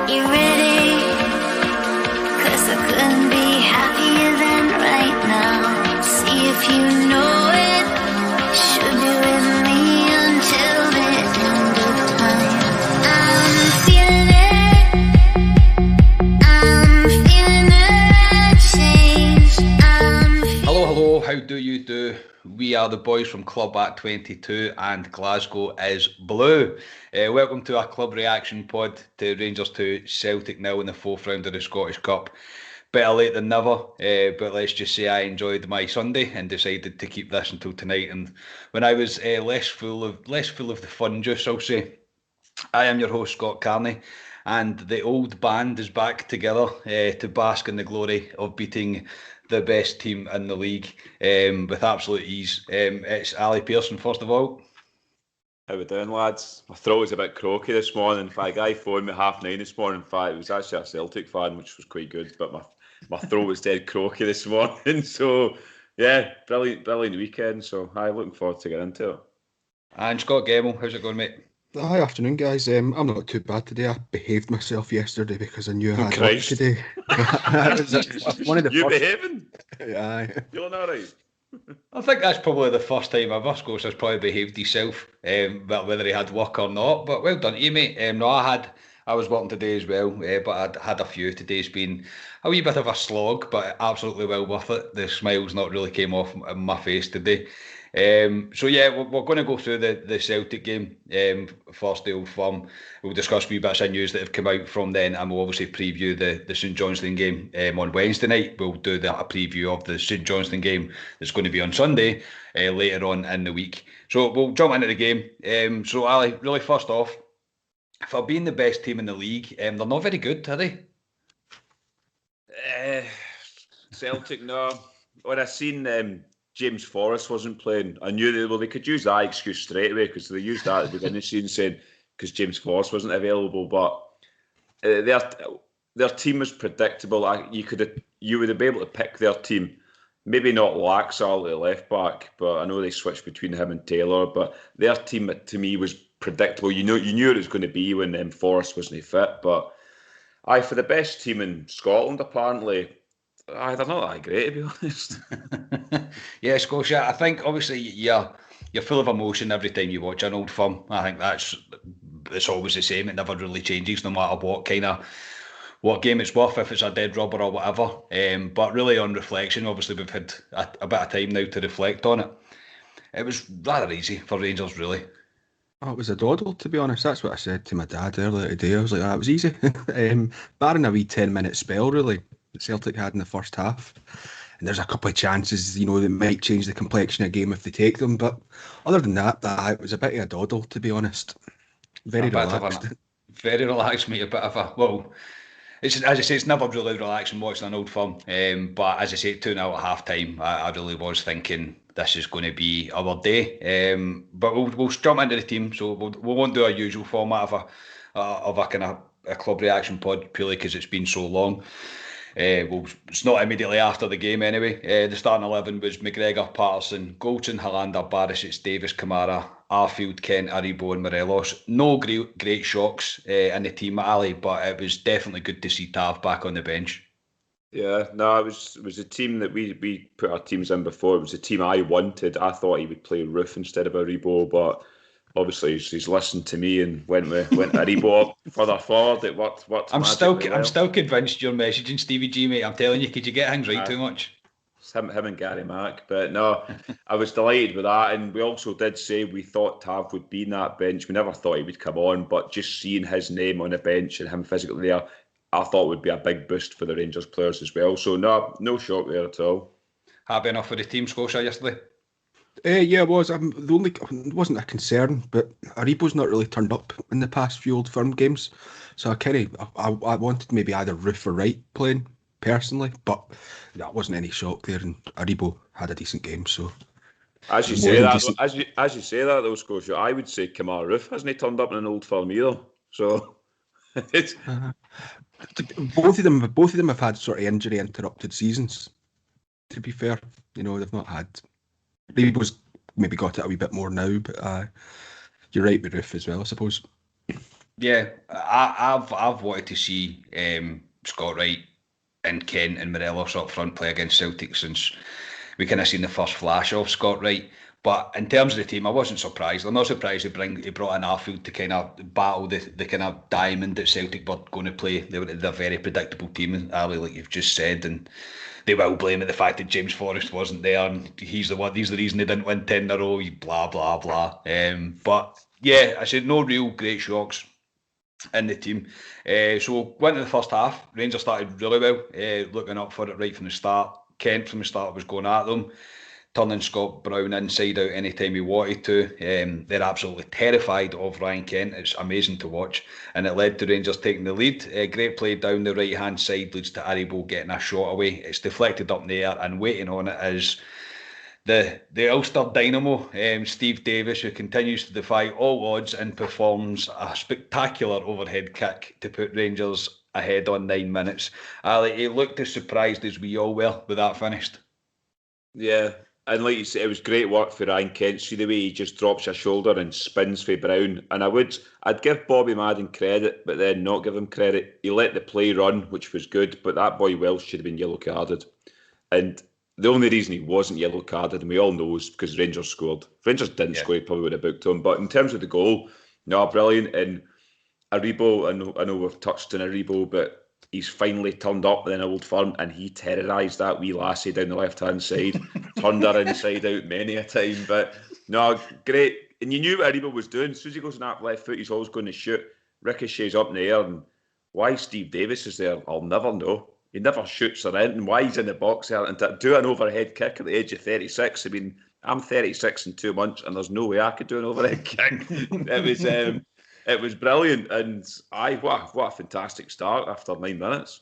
You ready? 'Cause I couldn't be happier than right now. See if you know it. Should be with me until the end of time. I'm feeling it. I'm feeling the change. Hello, how do you do? We are the boys from Club at 22 and Glasgow is blue. Welcome to our club reaction pod to Rangers 2, Celtic 0 in the fourth round of the Scottish Cup. Better late than never, but let's just say I enjoyed my Sunday and decided to keep this until tonight. And when I was less full of the fun juice, I'll say. I am your host, Scott Carney, and the old band is back together to bask in the glory of beating the best team in the league with absolute ease. It's Ali Pearson, first of all. How we doing, lads? My throat was a bit croaky this morning. In fact, a guy phoned me at 9:30 this morning. In fact, it was actually a Celtic fan, which was quite good, but my throat was dead croaky this morning. So, yeah, brilliant weekend. So, I'm looking forward to getting into it. And Scott Gemmell, how's it going, mate? Hi, afternoon, guys. I'm not too bad today. I behaved myself yesterday because I knew I had work today. One of the you first... behaving? Yeah. Feeling all right? I think that's probably the first time ever Scotia's probably behaved himself, whether he had work or not. But well done to you, mate. No, I was working today as well, but I had a few. Today's been a wee bit of a slog, but absolutely well worth it. The smiles not really came off my face today. So yeah, we're going to go through the Celtic game first, the Old Firm. We'll discuss wee bits of news that have come out from then, and we'll obviously preview the St Johnstone game on Wednesday night. We'll do a preview of the St Johnstone game that's going to be on Sunday later on in the week. So we'll jump into the game. So Ali, really first off, for being the best team in the league, they're not very good, are they? Celtic, no. When I seen James Forrest wasn't playing, I knew they could use that excuse straight away, because they used that at the beginning of the season saying because James Forrest wasn't available. But their team was predictable. You would have been able to pick their team. Maybe not Laxalt at left back, but I know they switched between him and Taylor. But their team to me was predictable. You knew it was going to be when Forrest wasn't fit. But for the best team in Scotland, apparently. They're not that great, to be honest. Yeah, Scotia, I think obviously you're full of emotion every time you watch an Old Firm. I think it's always the same. It never really changes, no matter what game it's worth, if it's a dead rubber or whatever. But really, on reflection, obviously we've had a bit of time now to reflect on it. It was rather easy for Rangers, really. Oh, it was a doddle, to be honest. That's what I said to my dad earlier today. I was like, that was easy. Barring a wee 10-minute spell, really, that Celtic had in the first half. And there's a couple of chances, that might change the complexion of the game if they take them. But other than that, it was a bit of a doddle, to be honest. Very relaxed. Very relaxed, mate. A bit of a, well, it's, as I say, it's never really relaxing watching an Old Firm. But as I say, 2-0 at half time, I really was thinking this is going to be our day. But we'll jump into the team. So we won't do our usual format of a kind of a club reaction pod, purely because it's been so long. It's not immediately after the game anyway. The starting 11 was McGregor, Patterson, Goldson, Hollander, Barisic, Davis, Kamara, Arfield, Kent, Aribo and Morelos. No great shocks in the team, Ali, but it was definitely good to see Tav back on the bench. Yeah, no, it was a team that we put our teams in before. It was a team I wanted. I thought he would play Roof instead of Aribo, but obviously he's listened to me and went Aribo up further forward. It worked. I'm still convinced you're messaging Stevie G, mate. I'm telling you, could you get things right too much? It's him and Gary Mack. But no, I was delighted with that. And we also did say we thought Tav would be in that bench. We never thought he would come on, but just seeing his name on the bench and him physically there, I thought would be a big boost for the Rangers players as well. So no shock there at all. Happy enough with the team, Scotia, yesterday? Yeah, it was. It wasn't a concern, but Aribo's not really turned up in the past few Old Firm games. So I wanted maybe either Roof or Wright playing personally, but that wasn't any shock there. And Aribo had a decent game, so. As you say that, though, Scotia, I would say Kamara Roof hasn't he turned up in an Old Firm either. So it's. Both of them have had sort of injury interrupted seasons. To be fair, they've not had. Aribo's maybe got it a wee bit more now, but you're right with Roof as well, I suppose. Yeah, I've wanted to see Scott Wright and Kent and Morelos up front play against Celtic since we kind of seen the first flash of Scott Wright. But in terms of the team, I wasn't surprised. I'm not surprised he brought in Arfield to kind of battle the kind of diamond that Celtic were going to play. They're a very predictable team, Ali, like you've just said, and they will blame it the fact that James Forrest wasn't there and he's the reason they didn't win 10 in a row. Blah blah blah. But yeah, I said no real great shocks in the team. So went to the first half. Rangers started really well, looking up for it right from the start. Kent from the start was going at them, turning Scott Brown inside out anytime he wanted to. They're absolutely terrified of Ryan Kent. It's amazing to watch. And it led to Rangers taking the lead. Great play down the right-hand side leads to Aribo getting a shot away. It's deflected up in the air, and waiting on it is the Ulster dynamo, Steve Davis, who continues to defy all odds and performs a spectacular overhead kick to put Rangers ahead on 9 minutes. Ali, he looked as surprised as we all were with that finished. Yeah, and like you said, it was great work for Ryan Kent. See the way he just drops a shoulder and spins for Brown. And I'd give Bobby Madden credit, but then not give him credit. He let the play run, which was good, but that boy Welsh should have been yellow carded. And the only reason he wasn't yellow carded, and we all know, is because Rangers scored. If Rangers didn't score, he probably would have booked him. But in terms of the goal, no, brilliant. And Aribo, I know we've touched on Aribo, but he's finally turned up in Old Firm, and he terrorised that wee lassie down the left-hand side, turned her inside out many a time. But no, great. And you knew what Aribo was doing. As soon as he goes on that left foot, he's always going to shoot. Ricochets up in the air. And why Steve Davis is there, I'll never know. He never shoots or anything. Why he's in the box there and to do an overhead kick at the age of 36. I mean, I'm 36 in 2 months, and there's no way I could do an overhead kick. It was brilliant, and what a fantastic start after 9 minutes.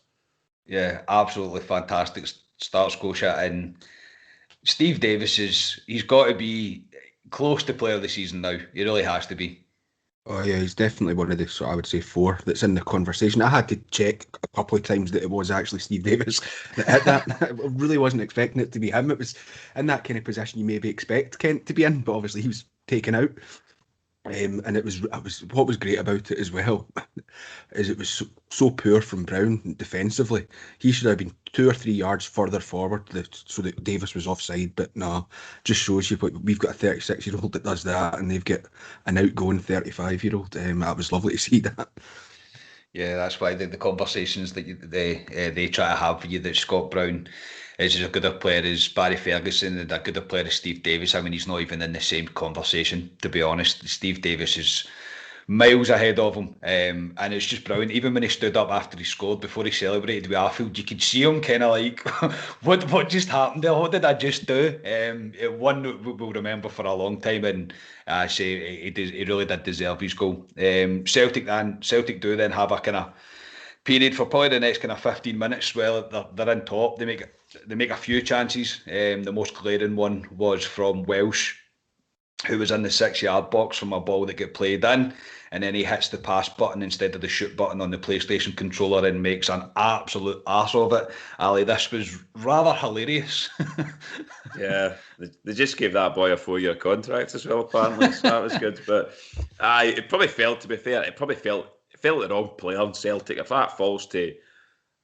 Yeah, absolutely fantastic start, Scotia. And Steve Davis he's got to be close to player of the season now. He really has to be. Oh yeah, he's definitely one of the, so I would say, 4 that's in the conversation. I had to check a couple of times that it was actually Steve Davis that hit that. I really wasn't expecting it to be him. It was in that kind of position you maybe expect Kent to be in, but obviously he was taken out. And it was what was great about it as well is it was so poor from Brown defensively. He should have been 2 or 3 yards further forward so that Davis was offside. But no, just shows you we've got a 36-year-old that does that, and they've got an outgoing 35-year-old. That was lovely to see that. Yeah, that's why the conversations that they try to have for you that Scott Brown is as good a player as Barry Ferguson and a good a player as Steve Davis. I mean, he's not even in the same conversation, to be honest. Steve Davis is miles ahead of him, and it's just brilliant. Even when he stood up after he scored, before he celebrated with Arfield, you could see him kind of like, what just happened there? What did I just do? One that we'll remember for a long time, and I say he really did deserve his goal. Celtic do then have a kind of period for probably the next kind of 15 minutes. Well, they're in top. They make a few chances. The most glaring one was from Welsh, who was in the 6-yard box from a ball that got played in, and then he hits the pass button instead of the shoot button on the PlayStation controller and makes an absolute arse of it. Ali, this was rather hilarious. Yeah, they just gave that boy a 4-year contract as well, apparently, so that was good. But it probably felt, to be fair, it felt the wrong player on Celtic. If that falls to,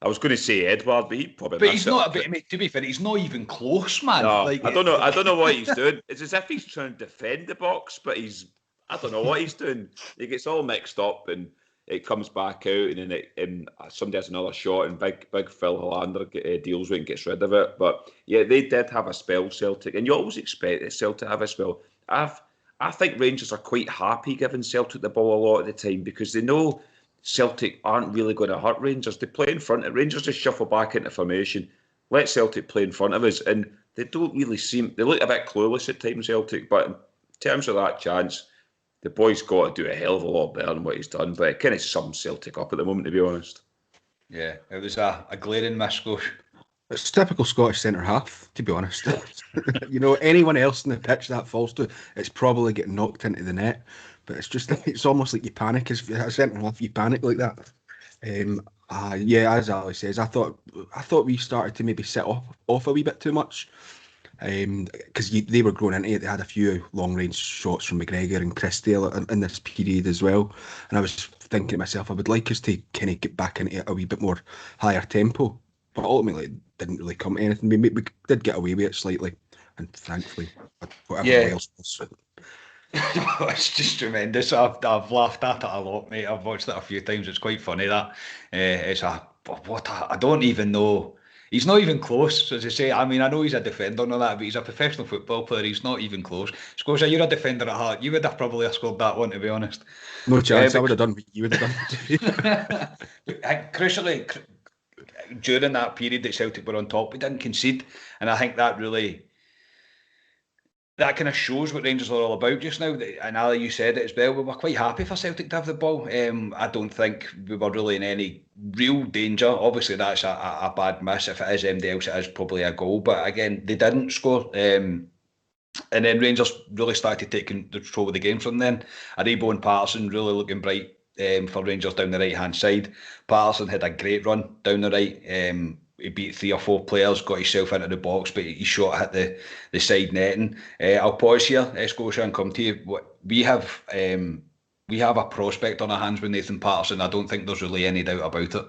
I was going to say Edward, but he probably. But he's not. But to be fair, he's not even close, man. No, I don't know. I don't know what he's doing. It's as if he's trying to defend the box, but I don't know what he's doing. He gets all mixed up, and it comes back out, and then somebody has another shot, and big Phil Hollander deals with it and gets rid of it. But yeah, they did have a spell, Celtic, and you always expect Celtic to have a spell. I think Rangers are quite happy giving Celtic the ball a lot of the time because they know Celtic aren't really going to hurt Rangers. They play in front of Rangers, just shuffle back into formation, let Celtic play in front of us, and they don't really they look a bit clueless at times, Celtic, but in terms of that chance, the boy's got to do a hell of a lot better than what he's done, but it kind of sums Celtic up at the moment, to be honest. Yeah, it was a glaring miss, Scotia. It's typical Scottish centre-half, to be honest. Anyone else in the pitch that falls to, it's probably getting knocked into the net. But it's almost like you panic. As a centre-half, you panic like that. As Ali says, I thought we started to maybe set off a wee bit too much. because they were growing into it. They had a few long-range shots from McGregor and Christie in this period as well. And I was thinking to myself, I would like us to kind of get back into it a wee bit more higher tempo. But ultimately, it didn't really come to anything. We did get away with it slightly. And thankfully, whatever Wales was. It's just tremendous. I've laughed at it a lot, mate. I've watched it a few times. It's quite funny that. I don't even know. He's not even close, as I say. I mean, I know he's a defender and all that, but he's a professional football player. He's not even close. Scotia, you're a defender at heart. You would have probably scored that one, to be honest. No chance. I would have done what you would have done. Crucially, during that period that Celtic were on top, we didn't concede, and I think that kind of shows what Rangers are all about just now. And Ali, you said it as well. We were quite happy for Celtic to have the ball. I don't think we were really in any real danger. Obviously, that's a bad miss. If it is MD else, it is probably a goal. But again, they didn't score. And then Rangers really started taking control of the game from then. Aribo and Patterson really looking bright for Rangers down the right-hand side. Patterson had a great run down the right. He beat 3 or 4 players, got himself into the box, but his shot hit the side netting. I'll pause here, Scotia, and come to you. We have a prospect on our hands with Nathan Patterson. I don't think there's really any doubt about it.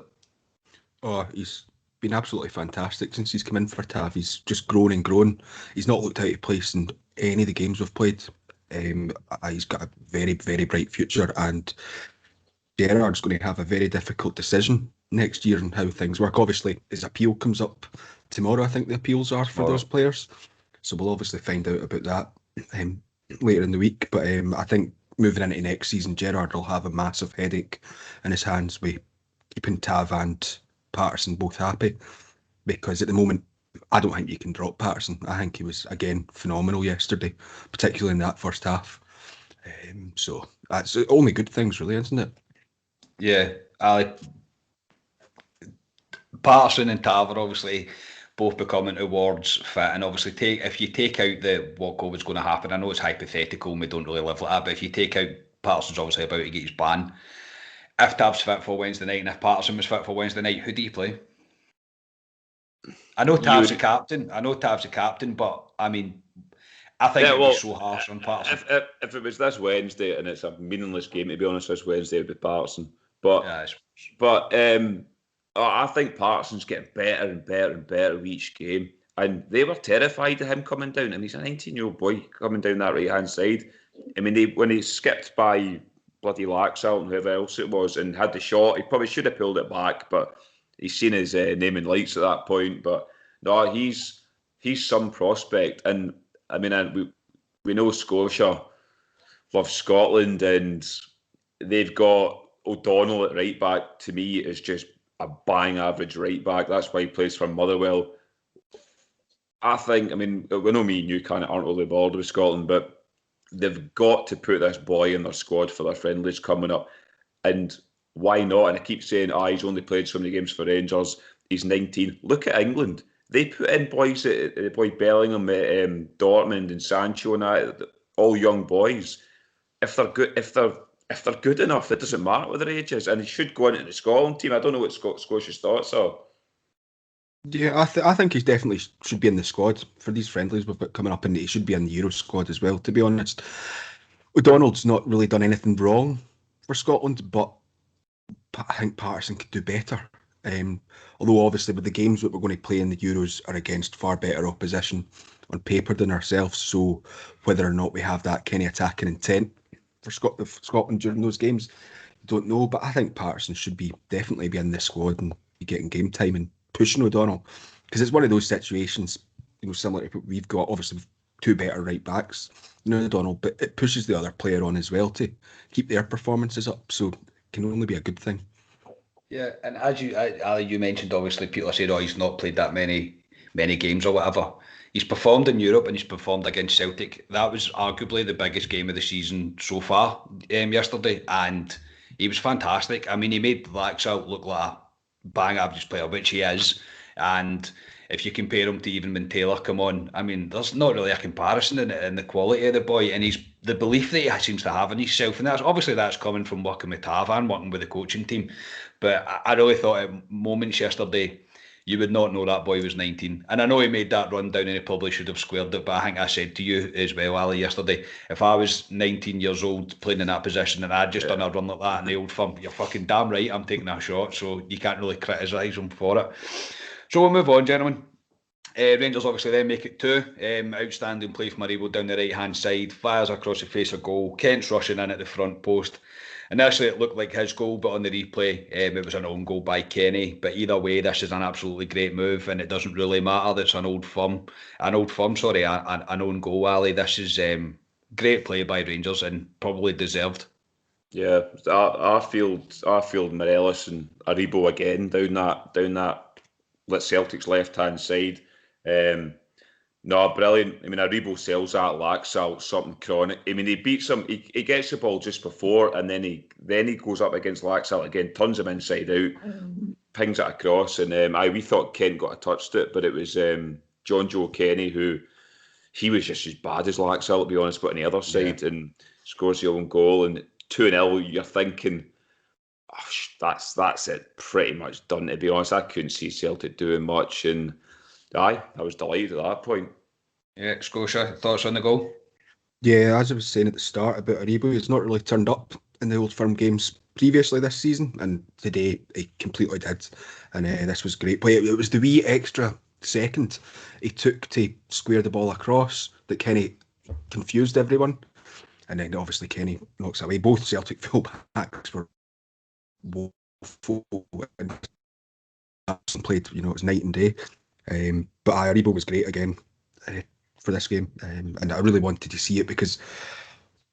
Oh, he's been absolutely fantastic since he's come in for Tav. He's just grown and grown. He's not looked out of place in any of the games we've played. He's got a very, very bright future, and Gerrard's going to have a very difficult decision next year on how things work. Obviously, his appeal comes up tomorrow. I think the appeals are for those players, so we'll obviously find out about that later in the week. But I think moving into next season, Gerrard will have a massive headache in his hands with keeping Tav and Patterson both happy, because at the moment I don't think you can drop Patterson. I think he was again phenomenal yesterday, particularly in that first half. So that's only good things, really, isn't it? Yeah, Patterson and Tav are obviously both becoming towards fit, and obviously if you take out what COVID's going to happen, I know it's hypothetical and we don't really live like that, but if you take out Patterson's obviously about to get his ban. If Tav's fit for Wednesday night and if Patterson was fit for Wednesday night, who do you play? I know Tav's a captain, but I mean, I think it would be so harsh on Patterson. If it was this Wednesday and it's a meaningless game, to be honest, this Wednesday it would be Patterson. But I think Patterson's getting better and better and better with each game. And they were terrified of him coming down. I mean, he's a 19-year-old boy coming down that right-hand side. I mean, when he skipped by bloody Laxalt and whoever else it was and had the shot, he probably should have pulled it back, but he's seen his name in lights at that point. But no, he's some prospect. And I mean, we know Scotia loves Scotland, and they've got O'Donnell at right back. To me, is just a bang average right back. That's why he plays for Motherwell. I think, I mean, we know me and you kind of aren't really bothered with Scotland, but they've got to put this boy in their squad for their friendlies coming up. And why not? And I keep saying, he's only played so many games for Rangers. He's 19. Look at England. They put in boys, boy Bellingham, Dortmund and Sancho and that, all young boys. If they're good enough, it doesn't matter what their age is, and he should go into the Scotland team. I don't know what Scotia's thoughts are. Yeah, I think he definitely should be in the squad for these friendlies we've got coming up, and he should be in the Euro squad as well, to be honest. O'Donnell's not really done anything wrong for Scotland, but I think Patterson could do better. Although obviously with the games that we're going to play in the Euros are against far better opposition on paper than ourselves, so whether or not we have that kind of attacking intent for Scotland during those games, don't know. But I think Patterson should definitely be in this squad and be getting game time and pushing O'Donnell, because it's one of those situations, similar to what we've got, obviously with 2 better right backs, O'Donnell, but it pushes the other player on as well to keep their performances up, so it can only be a good thing. Yeah, and as you mentioned, obviously people are saying, he's not played that many games or whatever. He's performed in Europe and he's performed against Celtic. That was arguably the biggest game of the season so far yesterday, and he was fantastic. I mean, he made Laxalt look like a bang average player, which he is. And if you compare him to even when Taylor come on, I mean, there's not really a comparison in the quality of the boy, and the belief that he seems to have in himself, and that's coming from working with Tav and working with the coaching team. But I really thought at moments yesterday, you would not know that boy was 19. And I know he made that run down and he probably should have squared it, but I think I said to you as well, Ali, yesterday, if I was 19 years old playing in that position and I'd just done a run like that in the Old Firm, you're fucking damn right I'm taking a shot, so you can't really criticise him for it. So we'll move on, gentlemen. Rangers obviously then make it 2. Outstanding play from Aribo down the right-hand side, fires across the face of goal. Kent's rushing in at the front post. Initially, it looked like his goal, but on the replay, it was an own goal by Kenny. But either way, this is an absolutely great move, and it doesn't really matter that it's an old firm, an own goal, Ali. This is great play by Rangers and probably deserved. Yeah, Arfield, Morelos, and Aribo again down that Celtic's left-hand side. No, brilliant. I mean, Aribo sells that Laxalt, something chronic. I mean, he beats him. He gets the ball just before, and then he goes up against Laxalt again, turns him inside out, pings it across, and we thought Kent got a touch to it, but it was John Joe Kenny who he was just as bad as Laxalt, to be honest, but on the other side, and scores the own goal, and 2-0. You're thinking, oh, that's it, pretty much done. To be honest, I couldn't see Celtic doing much, and I was delighted at that point. Yeah, Scotia, thoughts on the goal? Yeah, as I was saying at the start about Aribo, he's not really turned up in the Old Firm games previously this season, and today he completely did. And this was great play. It was the wee extra second he took to square the ball across that Kenny confused everyone. And then obviously Kenny knocks it away. Both Celtic full-backs were woeful and played, it was night and day. But Aribo was great again for this game, and I really wanted to see it because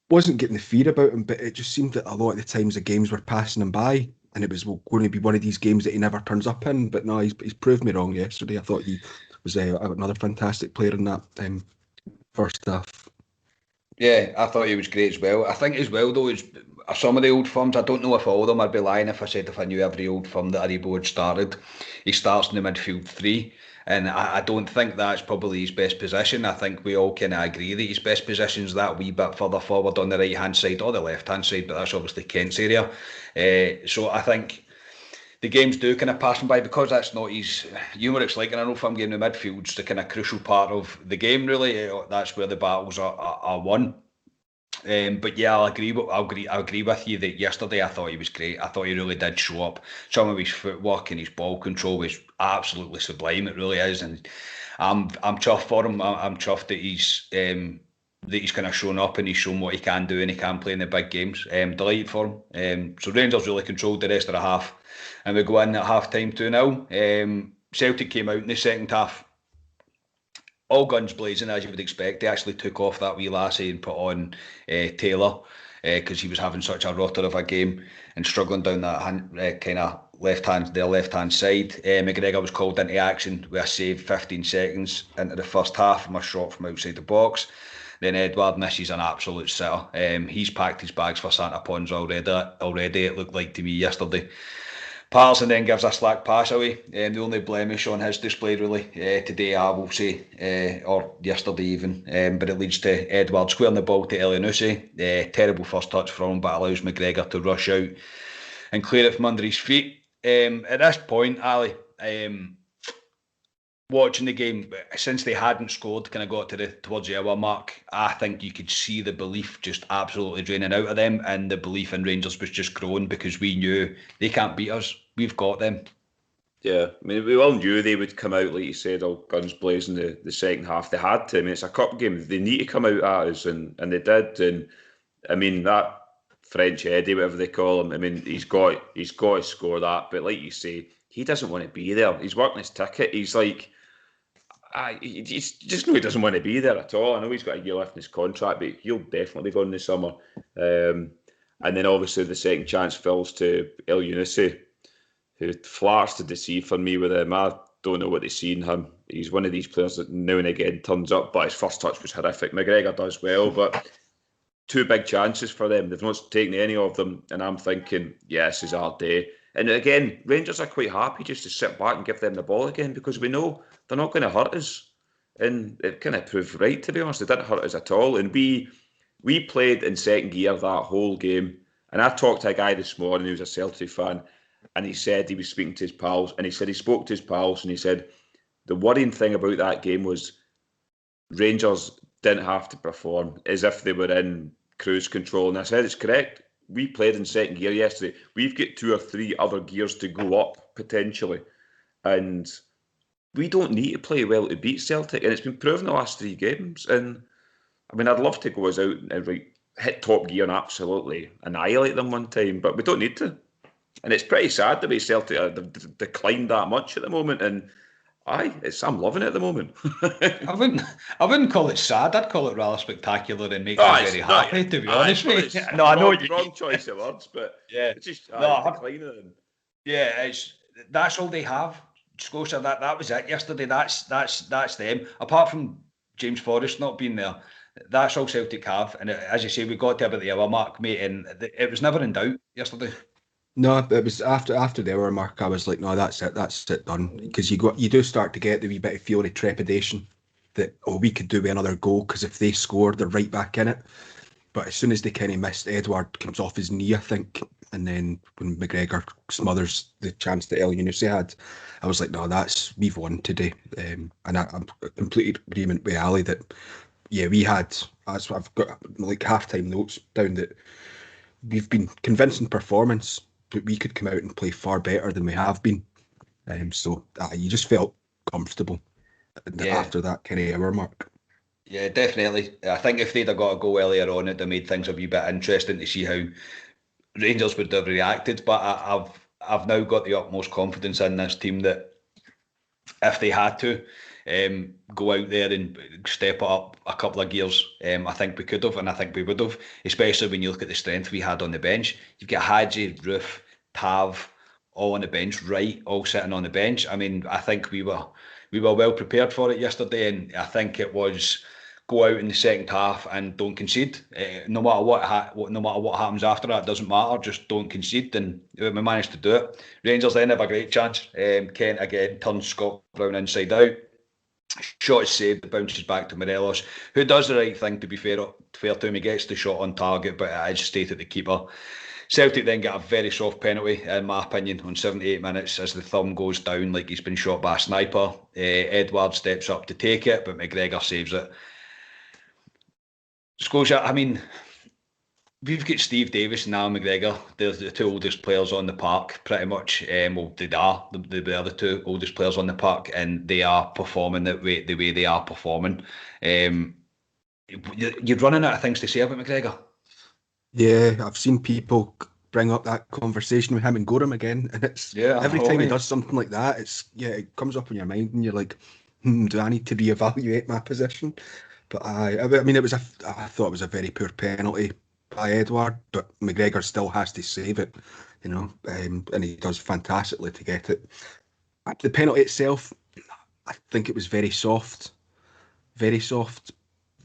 wasn't getting the fear about him, but it just seemed that a lot of the times the games were passing him by, and it was going to be one of these games that he never turns up in. But no, he's proved me wrong yesterday. I thought he was another fantastic player in that first half. Yeah, I thought he was great as well. I think as well though, some of the Old Firms, I don't know if all of them, I'd be lying if I said if I knew every Old Firm that Aribo had started. He starts in the midfield 3. And I don't think that's probably his best position. I think we all kind of agree that his best position is that wee bit further forward on the right-hand side or the left-hand side, but that's obviously Kent's area. So I think the games do kind of pass him by because that's not his humour. It's like in an Old Firm game, the midfield's the kind of crucial part of the game, really. That's where the battles are won. But yeah, I'll agree with you that yesterday I thought he was great. I thought he really did show up. Some of his footwork and his ball control was absolutely sublime. It really is, and I'm chuffed for him. I'm chuffed that he's kind of shown up and he's shown what he can do and he can play in the big games. Delighted for him. So Rangers really controlled the rest of the half, and we go in at half time 2-0. Celtic came out in the second half. All guns blazing, as you would expect. They actually took off that wee lassie and put on Taylor because he was having such a rotter of a game and struggling down that kind of left hand side. McGregor was called into action with a save 15 seconds into the first half from a shot from outside the box. Then Edouard misses an absolute sitter. He's packed his bags for Santa Pons already. It looked like to me yesterday. Patterson then gives a slack pass away. The only blemish on his display really today, I will say, or yesterday even, but it leads to Edouard squaring the ball to Elyounoussi. Terrible first touch from him, but allows McGregor to rush out and clear it from under his feet. At this point, Ali, watching the game, since they hadn't scored, kind of got towards the hour mark, I think you could see the belief just absolutely draining out of them, and the belief in Rangers was just growing because we knew they can't beat us. We've got them. Yeah, I mean, we all knew they would come out, like you said, all guns blazing the second half. They had to. I mean, it's a cup game. They need to come out at us, and they did. And I mean, that French Eddie, whatever they call him, I mean, he's got to score that. But like you say, he doesn't want to be there. He's working his ticket. He's like, he just know he doesn't want to be there at all. I know he's got a year left in his contract, but he'll definitely go in the summer. And then obviously the second chance falls to Elyounoussi, who flirts to deceive for me with him. I don't know what they see in him. He's one of these players that now and again turns up, but his first touch was horrific. McGregor does well, but 2 big chances for them. They've not taken any of them, and I'm thinking, yeah, this is our day. And again, Rangers are quite happy just to sit back and give them the ball again because we know they're not going to hurt us. And it kind of proved right, to be honest. They didn't hurt us at all. And we played in second gear that whole game. And I talked to a guy this morning who's a Celtic fan, and he said he was speaking to his pals, and he said he spoke to his pals, and he said the worrying thing about that game was Rangers didn't have to perform as if they were in cruise control. And I said it's correct. We played in second gear yesterday. We've got 2 or 3 other gears to go up potentially, and we don't need to play well to beat Celtic. And it's been proven the last 3 games. And I mean, I'd love to go us out and hit top gear and absolutely annihilate them one time, but we don't need to. And it's pretty sad the way Celtic have declined that much at the moment. And I'm loving it at the moment. I wouldn't call it sad. I'd call it rather spectacular and makes me very happy. To be honest with you, no, I know wrong choice of words, but yeah, it's just declining. Yeah, that's all they have. Scotia, that was it yesterday. That's them. Apart from James Forrest not being there, that's all Celtic have. And as you say, we got to about the hour mark, mate, and it was never in doubt yesterday. No, it was after the hour mark. I was like, no, that's it done. Because you do start to get the wee bit of feeling of trepidation that we could do with another goal, because if they score, they're right back in it. But as soon as they kind of missed, Edward comes off his knee, I think, and then when McGregor smothers the chance that El Yunusi had, I was like, no, we've won today. And I'm completely agreement with Ali that, yeah, we had, as I've got like halftime notes down, that we've been convincing performance, but we could come out and play far better than we have been. So you just felt comfortable after that kind of hour mark. Yeah, definitely. I think if they'd have got a goal earlier on, it'd have made things a wee bit interesting to see how Rangers would have reacted. But I've now got the utmost confidence in this team that if they had to go out there and step it up a couple of gears, I think we could have, and I think we would have, especially when you look at the strength we had on the bench. You've got Hadji, Roof, Tav, all on the bench, Wright, all sitting on the bench. I mean, I think we were well prepared for it yesterday, and I think it was go out in the second half and don't concede. No matter what happens after that, it doesn't matter. Just don't concede, and we managed to do it. Rangers then have a great chance. Kent again turns Scott Brown inside out. Shot is saved, it bounces back to Morelos, who does the right thing, to be fair to him. He gets the shot on target, but it is stayed at the keeper. Celtic then get a very soft penalty, in my opinion, on 78 minutes as the thumb goes down like he's been shot by a sniper. Edward steps up to take it, but McGregor saves it. Scotia, I mean, we've got Steve Davis and Alan McGregor. They're the 2 oldest players on the park, pretty much. Well, they are the 2 oldest players on the park, and they are performing the way they are performing. You're running out of things to say about McGregor. Yeah, I've seen people bring up that conversation with him and Gorham again, and it's every time he does something like that, it comes up in your mind, and you're like, do I need to reevaluate my position? But I mean, I thought it was a very poor penalty by Edward, but McGregor still has to save it, and he does fantastically to get it. The penalty itself, I think it was very soft. Very soft.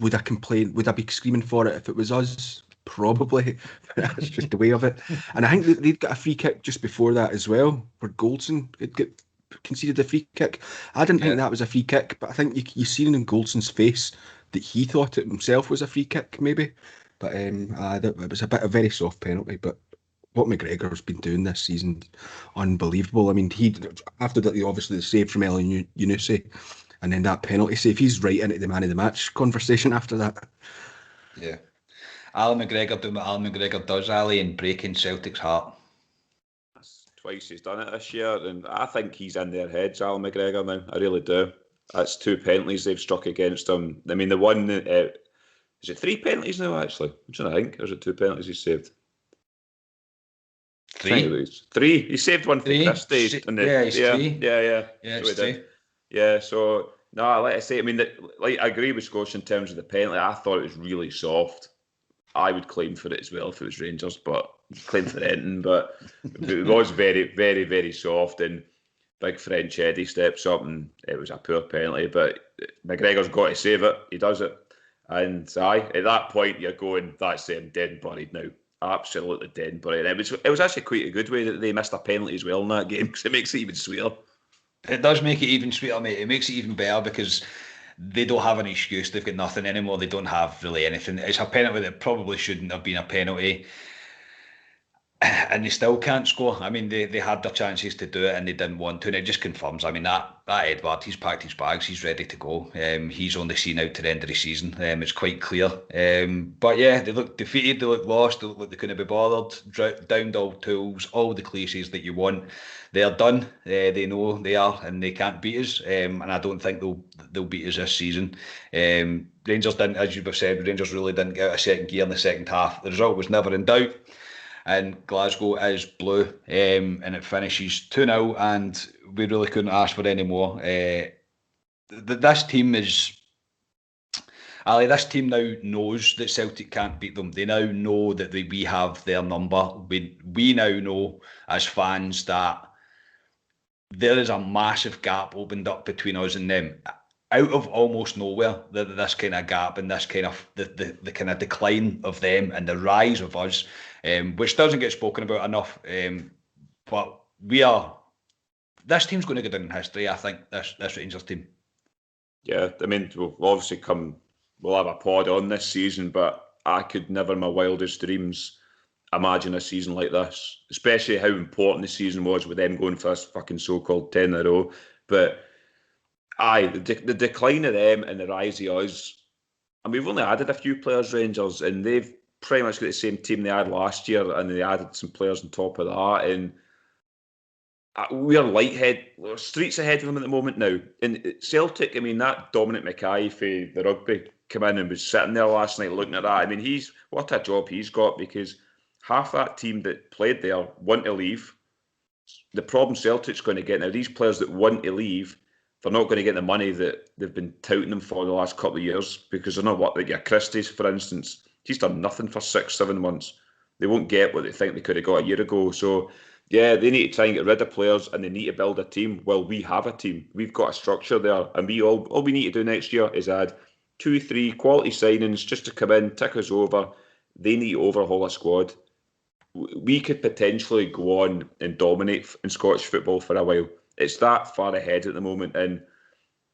Would I complain? Would I be screaming for it if it was us? Probably. That's just the way of it. And I think they'd got a free kick just before that as well, where Goldson had conceded a free kick. I didn't think that was a free kick, but I think you seen in Goldson's face that he thought it himself was a free kick, maybe. But it was a very soft penalty. But what McGregor's been doing this season, unbelievable. I mean, after that, obviously the save from El Yunusi, and then that penalty save, he's right into the man of the match conversation after that. Yeah. Alan McGregor doing what Alan McGregor does, Ali, and breaking Celtic's heart. That's twice he's done it this year, and I think he's in their heads, Alan McGregor, now. I really do. That's 2 penalties they've struck against him. I mean, the one, is it 3 penalties now, actually? I'm trying to think. Or is it 2 penalties he saved? 3. 3. He saved one for Christie. He's 3. Yeah, it's 3. Yeah, so, no, like I say, I mean, I agree with Scotia in terms of the penalty. I thought it was really soft. I would claim for it as well if it was Rangers, but claim for anything. But it was very, very, very soft, and big French Eddie steps up, and it was a poor penalty. But McGregor's got to save it. He does it. And at that point, you're going, that's them dead and buried now. Absolutely dead and buried. It was actually quite a good way that they missed a penalty as well in that game, because it makes it even sweeter. It does make it even sweeter, mate. It makes it even better because they don't have an excuse. They've got nothing anymore. They don't have really anything. It's a penalty that probably shouldn't have been a penalty. and they still can't score. I mean, they had their chances to do it and they didn't want to, and it just confirms. I mean, that Edward, he's packed his bags, he's ready to go. He's only seen out to the end of the season. It's quite clear. But yeah, they look defeated, they look lost, they look like they couldn't be bothered. Downed all tools, all the cliches that you want. They're done. They know they are, and they can't beat us. And I don't think they'll beat us this season. Rangers didn't, as you've said, Rangers really didn't get out of second gear in the second half. The result was never in doubt. And Glasgow is blue, and it finishes 2-0, and we really couldn't ask for any more. This team is, Ali, this team now knows that Celtic can't beat them. They now know that we have their number. We now know as fans that there is a massive gap opened up between us and them. Out of almost nowhere, this kind of gap and this kind of the kind of decline of them and the rise of us, which doesn't get spoken about enough. But this team's going to go down in history, I think, this Rangers team. Yeah, I mean, we'll have a pod on this season, but I could never in my wildest dreams imagine a season like this, especially how important the season was with them going for this fucking so-called 10 in a row. But the decline of them and the rise of us, and we've only added a few players, Rangers, and they've pretty much got the same team they had last year, and they added some players on top of that, and we're streets ahead of them at the moment now. And Celtic, I mean, that Dominic Mackay for the rugby came in and was sitting there last night looking at that. I mean, what a job he's got, because half that team that played there want to leave. The problem Celtic's going to get now, these players that want to leave, they're not going to get the money that they've been touting them for the last couple of years, because they're not like your Christie's, for instance. He's done nothing for 6-7 months. They won't get what they think they could have got a year ago. So, yeah, they need to try and get rid of players, and they need to build a team. Well, we have a team. We've got a structure there, and all we need to do next year is add 2-3 quality signings just to come in, tick us over. They need to overhaul a squad. We could potentially go on and dominate in Scottish football for a while. It's that far ahead at the moment. And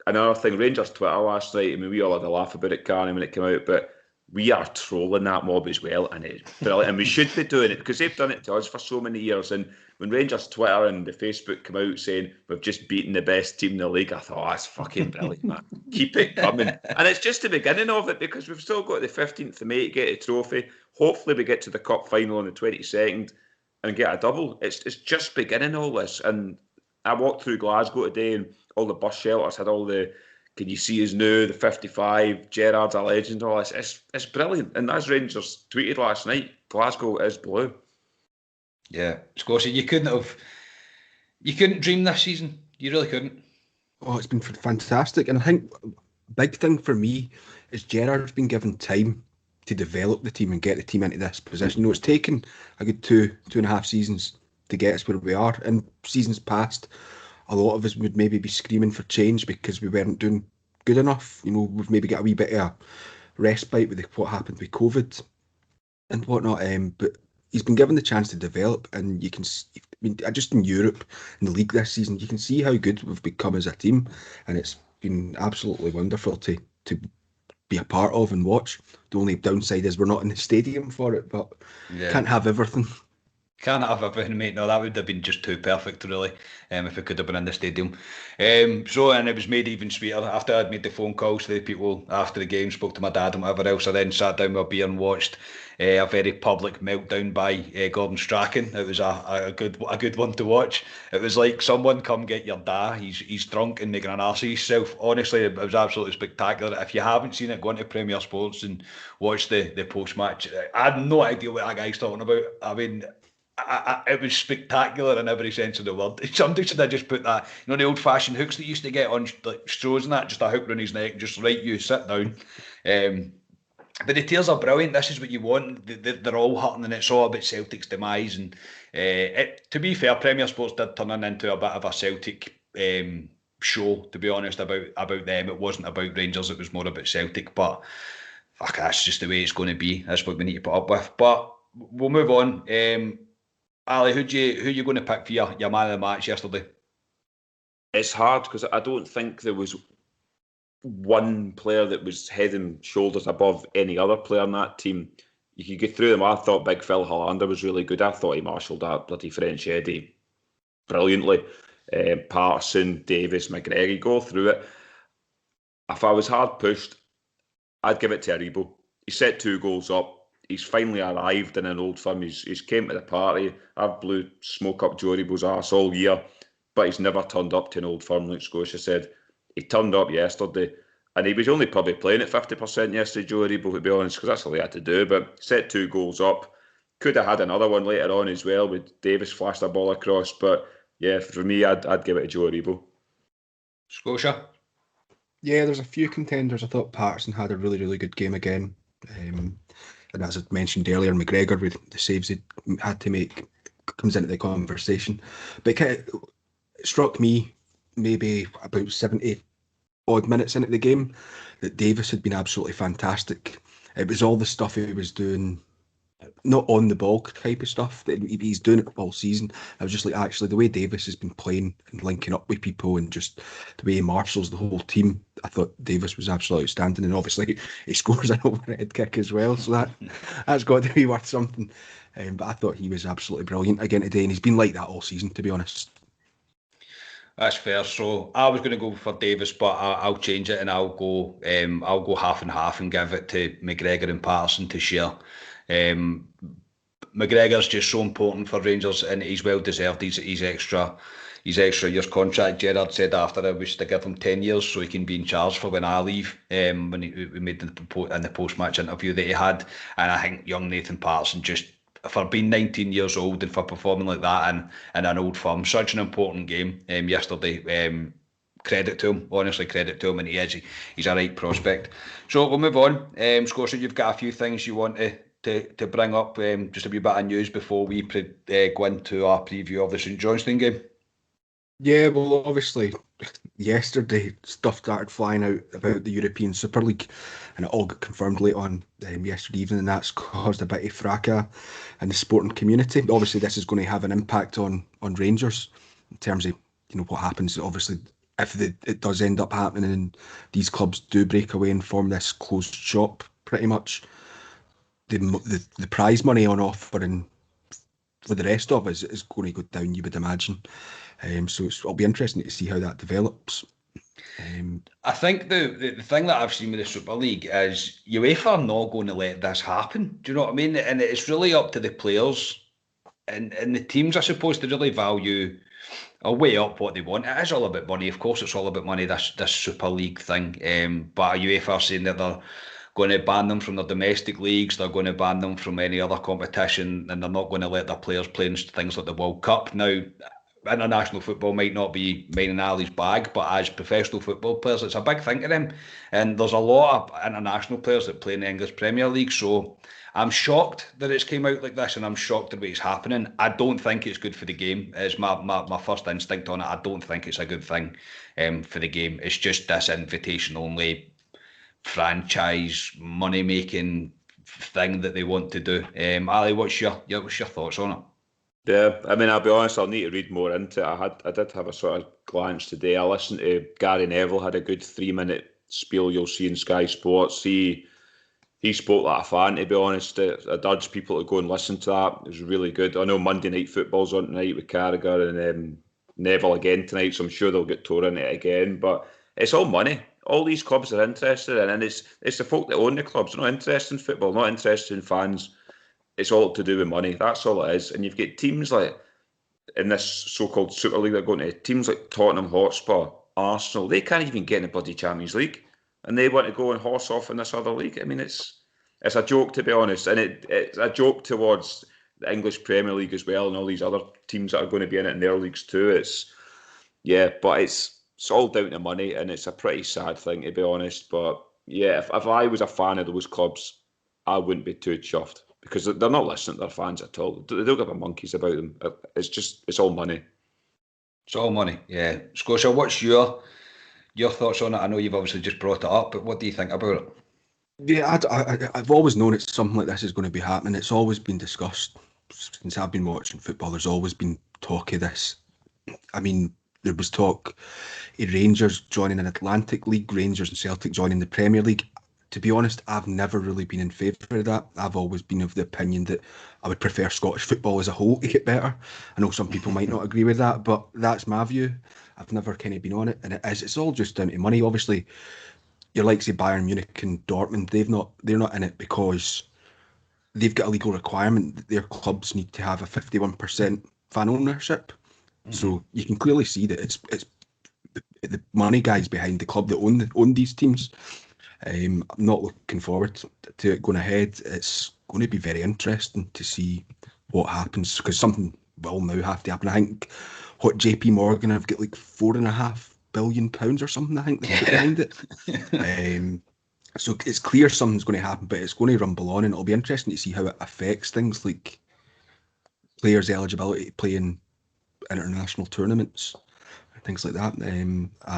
another thing, Rangers Twitter last night, I mean, we all had a laugh about it, Karen, when it came out, but we are trolling that mob as well, and it's brilliant. And we should be doing it, because they've done it to us for so many years. And when Rangers Twitter and the Facebook come out saying we've just beaten the best team in the league, I thought, that's fucking brilliant, man. Keep it coming. And it's just the beginning of it, because we've still got the 15th of May to get a trophy. Hopefully we get to the cup final on the 22nd and get a double. It's just beginning, all this. And I walked through Glasgow today, and all the bus shelters had all the "Can you see us now?" the 55, Gerrard's a legend, all this. It's brilliant. And as Rangers tweeted last night, Glasgow is blue. Yeah, Scorsese, you couldn't dream this season. You really couldn't. Oh, it's been fantastic. And I think big thing for me is Gerrard's been given time to develop the team and get the team into this position. You know, it's taken a good 2.5 seasons to get us where we are. And seasons past, a lot of us would maybe be screaming for change because we weren't doing good enough. You know, we've maybe got a wee bit of a respite with what happened with COVID and whatnot. But he's been given the chance to develop, and you can see, I mean, just in Europe, in the league this season, you can see how good we've become as a team, and it's been absolutely wonderful to be a part of and watch. The only downside is we're not in the stadium for it, but can't have everything. Can't have everything, mate. No, that would have been just too perfect, really, if it could have been in the stadium. And it was made even sweeter after I'd made the phone calls to the people after the game, spoke to my dad and whatever else. I then sat down with a beer and watched a very public meltdown by Gordon Strachan. It was a good one to watch. It was like, someone come get your dad. He's drunk and making an arse of himself. Honestly, it was absolutely spectacular. If you haven't seen it, go into Premier Sports and watch the post match. I had no idea what that guy's talking about. I mean, it was spectacular in every sense of the word. Somebody should have just put that, you know, the old-fashioned hooks that used to get on like straws and that, just a hook around his neck, just right, you sit down. But the tears are brilliant. This is what you want. They're all hurting, and it's all about Celtic's demise. And to be fair, Premier Sports did turn into a bit of a Celtic show, to be honest, about them. It wasn't about Rangers, it was more about Celtic. But fuck, that's just the way it's going to be. That's what we need to put up with. But we'll move on. Ali, who you going to pick for your man of the match yesterday? It's hard because I don't think there was one player that was head and shoulders above any other player in that team. you could get through them. I thought Big Phil Hollander was really good. I thought he marshalled that bloody French Eddie brilliantly. Patterson, Davis, McGregor, you go through it. If I was hard pushed, I'd give it to Aribo. He set 2 goals up. He's finally arrived in an Old Firm. He's came to the party. I've blew smoke up Joe Aribo's arse all year, but he's never turned up to an Old Firm, like Scotia said. He turned up yesterday, and he was only probably playing at 50% yesterday, Joe Aribo, to be honest, because that's all he had to do. But set 2 goals up. Could have had another one later on as well, with Davis flashed a ball across. But yeah, for me, I'd give it to Joe Aribo. Scotia? Yeah, there's a few contenders. I thought Patterson had a really, really good game again. And as I mentioned earlier, McGregor, with the saves he had to make, comes into the conversation. But it struck me maybe about 70 odd minutes into the game that Davis had been absolutely fantastic. It was all the stuff he was doing, not on the ball type of stuff that he's doing it all season. I was just like, actually, the way Davis has been playing and linking up with people and just the way he marshals the whole team, I thought Davis was absolutely outstanding. And obviously, he scores an overhead kick as well, so that's got to be worth something. But I thought he was absolutely brilliant again today, and he's been like that all season, to be honest. That's fair. So I was going to go for Davis, but I'll change it and I'll go half and half and give it to McGregor and Patterson to share. McGregor's just so important for Rangers, and he's well deserved. He's extra years contract. Gerrard said after I wish to give him 10 years so he can be in charge for when I leave. When we made in the post-match interview that he had, and I think young Nathan Patterson, just for being 19 years old and for performing like that in an Old Firm, such an important game yesterday. Credit to him, honestly, credit to him, and he's a right prospect. So we'll move on. Scotia, you've got a few things you want to bring up, just a wee bit of news before we go into our preview of the St Johnstone game. Yeah, well, obviously, yesterday stuff started flying out about the European Super League, and it all got confirmed late on yesterday evening, and that's caused a bit of fracas in the sporting community. Obviously, this is going to have an impact on Rangers in terms of what happens. Obviously, if it does end up happening and these clubs do break away and form this closed shop, pretty much the prize money on offer and for the rest of us is going to go down, you would imagine. So it'll be interesting to see how that develops. I think the thing that I've seen with the Super League is UEFA are not going to let this happen. Do you know what I mean? And it's really up to the players and the teams, I suppose, to really value or weigh up what they want. It is all about money. Of course, it's all about money, this Super League thing. But UEFA are saying that they're going to ban them from their domestic leagues, they're going to ban them from any other competition, and they're not going to let their players play in things like the World Cup. Now, international football might not be mine and Ali's bag, but as professional football players, it's a big thing to them. And there's a lot of international players that play in the English Premier League, so I'm shocked that it's came out like this, and I'm shocked the way it's happening. I don't think it's good for the game. It's my first instinct on it. I don't think it's a good thing for the game. It's just this invitation only franchise money making thing that they want to do. Ali, what's your thoughts on it? Yeah, I mean, I'll be honest, I'll need to read more into it. I did have a sort of glance today. I listened to Gary Neville, had a good 3-minute spiel you'll see in Sky Sports. He spoke like a fan, to be honest. I'd urge people to go and listen to that. It was really good. I know Monday Night Football's on tonight with Carragher and Neville again tonight, so I'm sure they'll get tore in it again. But it's all money. All these clubs are interested in, and it's the folk that own the clubs. They're not interested in football, not interested in fans. It's all to do with money. That's all it is. And you've got teams like, in this so-called Super League, they're going to teams like Tottenham Hotspur, Arsenal. They can't even get in the bloody Champions League, and they want to go and horse off in this other league. I mean, it's a joke, to be honest, and it's a joke towards the English Premier League as well, and all these other teams that are going to be in it in their leagues too. But it's all down to money, and it's a pretty sad thing, to be honest. But yeah, if I was a fan of those clubs, I wouldn't be too chuffed, because they're not listening to their fans at all. They don't give a monkeys about them. It's all money. It's all money, yeah. Scotia, what's your thoughts on it? I know you've obviously just brought it up, but what do you think about it? Yeah, I've always known it's something like this is going to be happening. It's always been discussed since I've been watching football. There's always been talk of this. I mean, there was talk of Rangers joining an Atlantic League, Rangers and Celtic joining the Premier League. to be honest, I've never really been in favour of that. I've always been of the opinion that I would prefer Scottish football as a whole to get better. I know some people might not agree with that, but that's my view. I've never kind of been on it, and it's all just down to money. Obviously, your likes of Bayern Munich and Dortmund, they're not in it because they've got a legal requirement that their clubs need to have a 51% fan ownership. So you can clearly see that it's the money guys behind the club that own these teams. I'm not looking forward to it going ahead. It's going to be very interesting to see what happens because something will now have to happen. I think what JP Morgan have got like £4.5 billion or something. I think they put behind it. So it's clear something's going to happen, but it's going to rumble on, and it'll be interesting to see how it affects things like players' eligibility to play in international tournaments and things like that.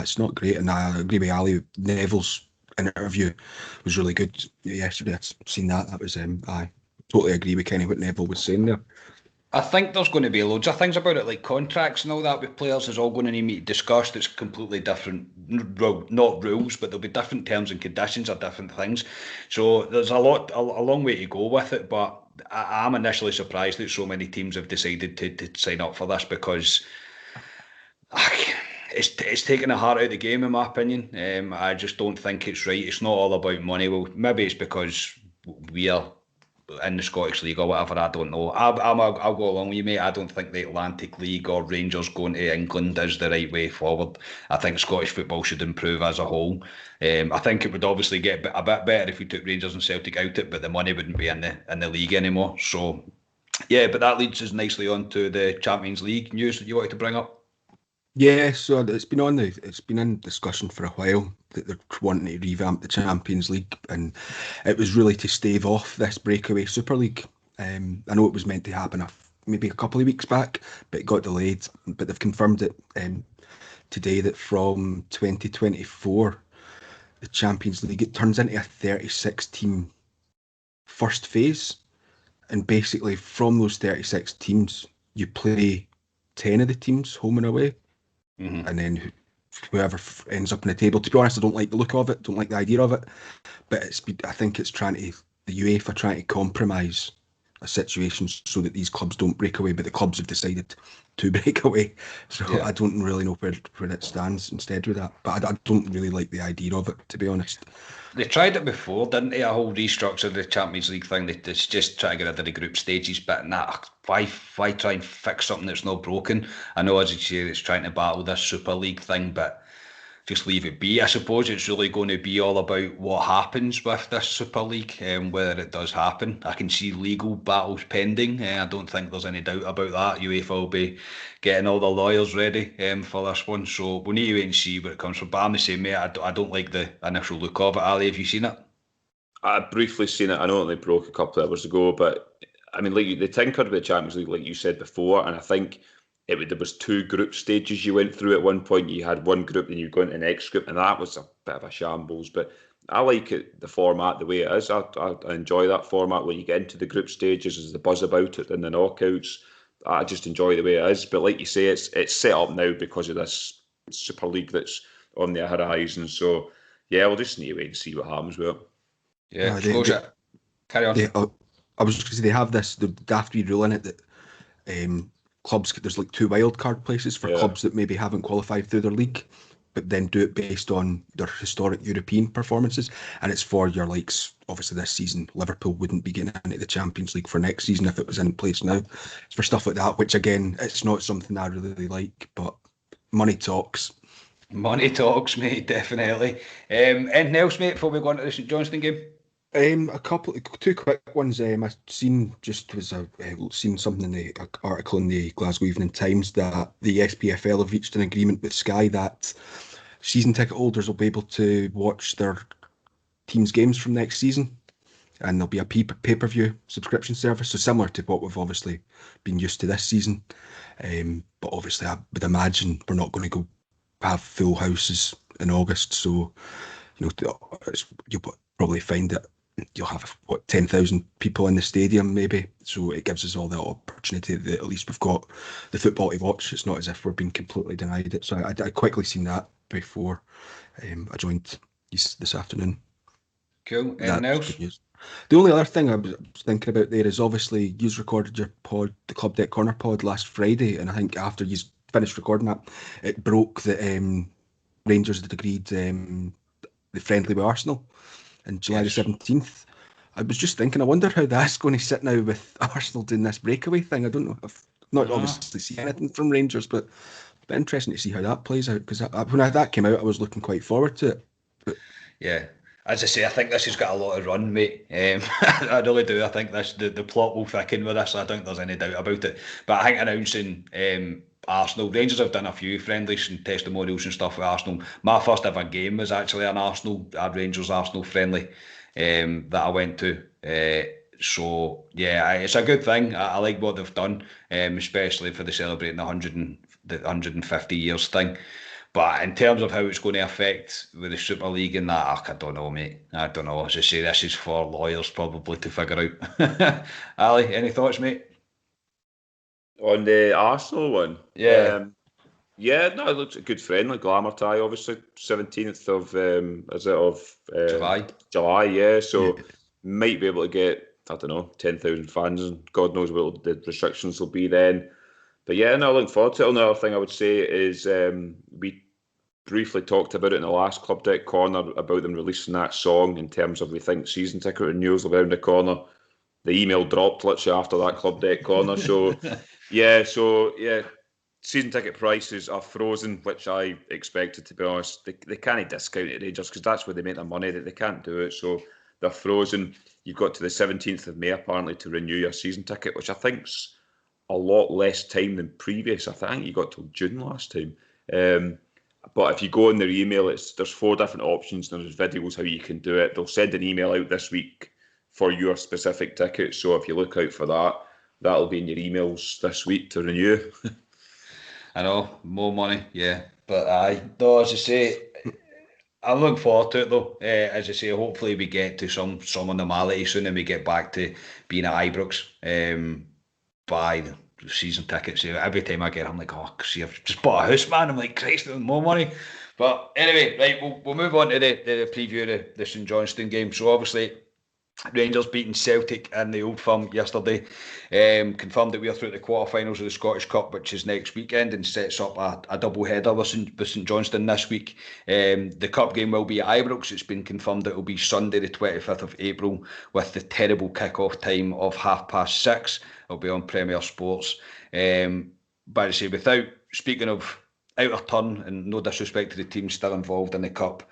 It's not great, and I agree with Ali. Neville's interview was really good yesterday. I've seen that. That was I totally agree with kind of what Neville was saying there. I think there's going to be loads of things about it, like contracts and all that with players is all going to need to be discussed. It's completely different, well, not rules, but there'll be different terms and conditions or different things. So there's a long way to go with it, but I'm initially surprised that so many teams have decided to sign up for this because it's taking the heart out of the game, in my opinion. I just don't think it's right. It's not all about money. Well, maybe it's because we are in the Scottish League or whatever, I don't know. I'll go along with you, mate. I don't think the Atlantic League or Rangers going to England is the right way forward. I think Scottish football should improve as a whole. I think it would obviously get a bit better if we took Rangers and Celtic out it, but the money wouldn't be in the league anymore. So, yeah, but that leads us nicely on to the Champions League news that you wanted to bring up. Yeah, so it's been in discussion for a while that they're wanting to revamp the Champions League, and it was really to stave off this breakaway Super League. I know it was meant to happen maybe a couple of weeks back, but it got delayed. But they've confirmed it today that from 2024, the Champions League, it turns into a 36-team first phase, and basically from those 36 teams, you play 10 of the teams home and away. Mm-hmm. And then whoever ends up in the table. To be honest, I don't like the look of it, don't like the idea of it, but I think it's the UEFA trying to compromise a situation so that these clubs don't break away, but the clubs have decided to break away. So yeah. I don't really know where it stands instead with that, but I don't really like the idea of it, to be honest. They tried it before, didn't they? A whole restructure of the Champions League thing. They just try to get rid of the group stages, but why try and fix something that's not broken? I know, as you say, it's trying to battle this Super League thing, but just leave it be. I suppose it's really going to be all about what happens with this Super League, whether it does happen. I can see legal battles pending. I don't think there's any doubt about that. UEFA will be getting all the lawyers ready for this one, so we'll need to wait and see where it comes from. But I'm the same, mate. I don't like the initial look of it. Ali, have you seen it? I've briefly seen it. I know they broke a couple of hours ago, but I mean, like they tinkered with the Champions League, like you said before, and I think there was 2 group stages you went through at one point. You had one group, then you go into the next group, and that was a bit of a shambles. But I like it, the format the way it is. I enjoy that format where you get into the group stages, there's the buzz about it, and the knockouts. I just enjoy the way it is. But like you say, it's set up now because of this Super League that's on the horizon. So yeah, we'll just need to wait and see what happens with it. Yeah, carry on. I was just going to say, they have this the daft wee rule in it that clubs, there's like 2 wildcard places for clubs that maybe haven't qualified through their league, but then do it based on their historic European performances. And it's for your likes, obviously this season, Liverpool wouldn't be getting into the Champions League for next season if it was in place now. It's for stuff like that, which again, it's not something I really like, but money talks. Money talks, mate, definitely. Anything else, mate, before we go on to the St Johnstone game? Two quick ones. I seen something in the article in the Glasgow Evening Times that the SPFL have reached an agreement with Sky that season ticket holders will be able to watch their team's games from next season, and there'll be a pay-per-view subscription service, so similar to what we've obviously been used to this season. But obviously, I would imagine we're not going to go have full houses in August, so you'll probably find that you'll have 10,000 people in the stadium maybe, so it gives us all the opportunity that at least we've got the football to watch. It's not as if we're being completely denied it. So I quickly seen that before I joined this afternoon. Cool. Anything That's else? good news. The only other thing I was thinking about there is obviously you recorded your pod, the Club Deck Corner pod last Friday, and I think after you finished recording that, it broke that Rangers had agreed the friendly with Arsenal on July the Yes. 17th. I was just thinking, I wonder how that's going to sit now with Arsenal doing this breakaway thing. I don't know. I've not obviously seen anything from Rangers, but it'd be interesting to see how that plays out, because when that came out, I was looking quite forward to it. But Yeah. As I say, I think this has got a lot of run, mate. I really do. I think the plot will thicken with this. I don't think there's any doubt about it. But I think announcing Arsenal, Rangers have done a few friendlies and testimonials and stuff with Arsenal. My first ever game was actually a Rangers Arsenal friendly that I went to. So yeah, it's a good thing. I like what they've done, especially for the celebrating the 150 years thing. But in terms of how it's going to affect with the Super League and that, I don't know, mate. I don't know. As I say, this is for lawyers probably to figure out. Ali, any thoughts, mate? On the Arsenal one, Yeah, yeah, no, it looks a good friendly glamour tie. Obviously, 17th of is it of July. July, yeah. yeah, So might be able to get, I don't know, 10,000 fans, and God knows what the restrictions will be then. But yeah, no, looking forward to it. Another thing I would say is we briefly talked about it in the last Club Deck Corner about them releasing that song in terms of we think season ticket renewals around the corner. The email dropped literally after that Club Deck Corner. So yeah, season ticket prices are frozen, which I expected, to be honest. They can't discount it, Rangers, because that's where they make their money. That they can't do it, so they're frozen. You've got to the 17th of May apparently to renew your season ticket, which I think's a lot less time than previous. I think you got till June last time. But if you go in their email, there's 4 different options and there's videos how you can do it. They'll send an email out this week for your specific ticket. So if you look out for that, that'll be in your emails this week to renew. I know, more money, yeah. But aye, no, as I say, I look forward to it though. As I say, hopefully we get to some normality soon and we get back to being at Ibrox. Buy the season tickets. Every time I get, I'm like, oh, see, I've just bought a house, man. I'm like, Christ, more money. But anyway, right, we'll move on to the preview of the St Johnstone game. So obviously, Rangers beating Celtic in the Old Firm yesterday. Confirmed that we are through the quarterfinals of the Scottish Cup, which is next weekend, and sets up a double header with St Johnstone this week. The cup game will be at Ibrox. It's been confirmed that it will be Sunday the 25th of April with the terrible kick-off time of 6:30. It'll be on Premier Sports. But I say, without speaking of out of turn, and no disrespect to the teams still involved in the cup,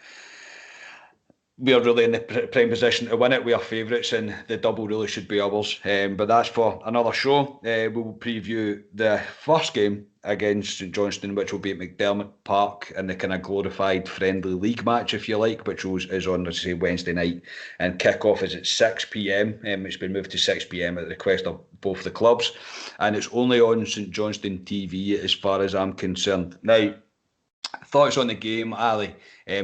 we are really in the prime position to win it. We are favourites and the double really should be ours. But that's for another show. We will preview the first game against St Johnstone, which will be at McDermott Park in the kind of glorified friendly league match, if you like, which is on, let's say, Wednesday night. And kick-off is at 6 p.m. It's been moved to 6 p.m. at the request of both the clubs. And it's only on St Johnstone TV as far as I'm concerned. Now, thoughts on the game, Ali?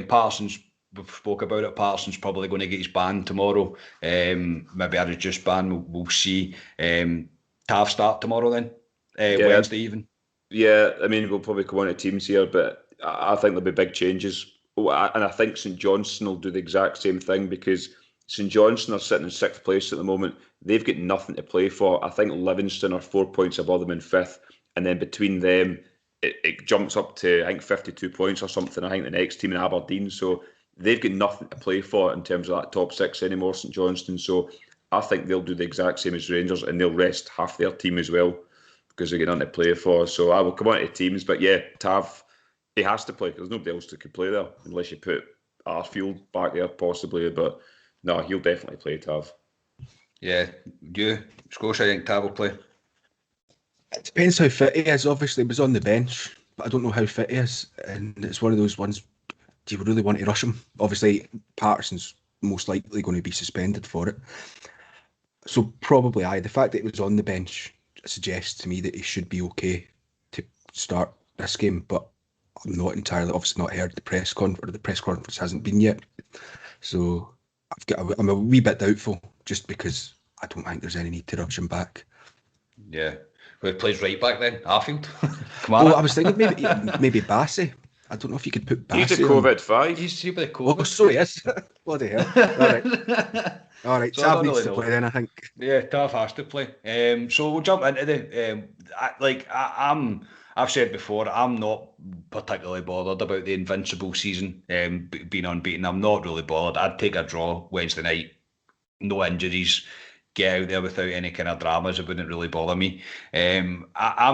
Parsons, we've spoke about it. Parsons probably going to get his ban tomorrow. Maybe a reduced ban. We'll see. Tav start tomorrow then, Wednesday even. Yeah, I mean, we'll probably come on to teams here, but I think there'll be big changes. And I think St Johnstone will do the exact same thing, because St Johnstone are sitting in 6th place at the moment. They've got nothing to play for. I think Livingston are 4 points above them in 5th. And then between them, it jumps up to, I think, 52 points or something. I think the next team in Aberdeen. So they've got nothing to play for in terms of that top 6 anymore, St Johnstone. So I think they'll do the exact same as Rangers, and they'll rest half their team as well, because they get nothing to play for. So I will come on to teams. But yeah, Tav, he has to play. There's nobody else that could play there, unless you put Arfield back there, possibly. But no, he'll definitely play, Tav. Yeah, you, Scotia, I think Tav will play. It depends how fit he is. Obviously, he was on the bench, but I don't know how fit he is. And it's one of those ones, do you really want to rush him? Obviously, Patterson's most likely going to be suspended for it. So probably, the fact that he was on the bench suggests to me that he should be okay to start this game, but I'm not entirely, obviously not heard the press conference, or the press conference hasn't been yet. So I'm a wee bit doubtful, just because I don't think there's any need to rush him back. Yeah. Who plays right back then? Arfield? Come on. Well, I was thinking maybe Bassey. I don't know if you could put He's the Bassey on. COVID-5. He's with the Oh, COVID. so yes. Bloody hell. All right. So I Tav don't needs really to know. play then, I think. Yeah, Tav has to play. So we'll jump into the. I've said before, I'm not particularly bothered about the invincible season being unbeaten. I'm not really bothered. I'd take a draw Wednesday night, no injuries, get out there without any kind of dramas. It wouldn't really bother me. I'm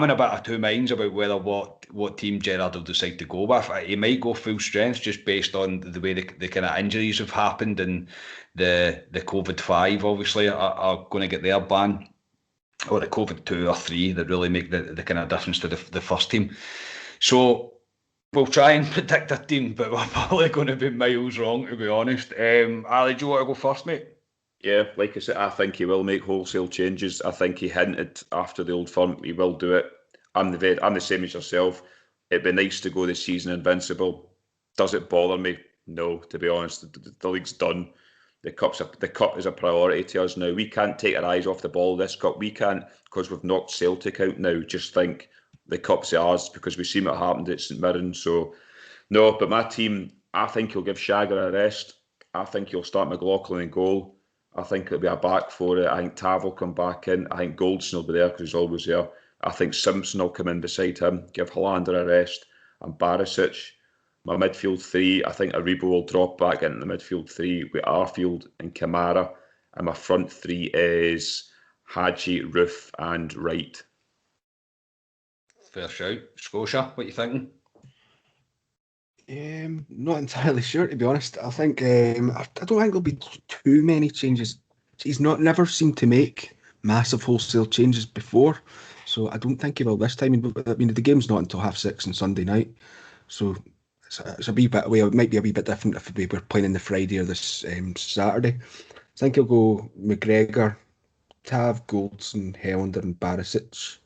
in a bit of two minds about whether what team Gerrard will decide to go with. He might go full strength just based on the way the kind of injuries have happened, and the COVID-5 obviously are going to get their ban, or the COVID-2 or 3 that really make the kind of difference to the first team. So we'll try and predict a team, but we're probably going to be miles wrong, to be honest. Ali, do you want to go first, mate? Yeah, like I said, I think he will make wholesale changes. I think he hinted after the Old Firm he will do it. I'm the same as yourself. It'd be nice to go this season invincible. Does it bother me? No, to be honest. The league's done. The cup is a priority to us now. We can't take our eyes off the ball this cup. We can't, because we've knocked Celtic out now, just think the cup's ours, because we've seen what happened at St Mirren. So no, but my team, I think he'll give Shagger a rest. I think he'll start McLaughlin in goal. I think it'll be a back for it. I think Tav will come back in. I think Goldson will be there because he's always there. I think Simpson will come in beside him, give Hollander a rest, and Barisic. My midfield three, I think Aribo will drop back into the midfield three with Arfield and Kamara. And my front three is Hadji, Roof, and Wright. Fair shout. Scotia, what are you thinking? Not entirely sure, to be honest. I think I don't think there'll be too many changes. He's never seemed to make massive wholesale changes before, so I don't think he will this time. I mean, the game's not until 6:30 on Sunday night, so it's a wee bit away. It might be a wee bit different if we were playing on the Friday or this Saturday. I think he'll go McGregor, Tav, Goldson, Helander, and Barisic.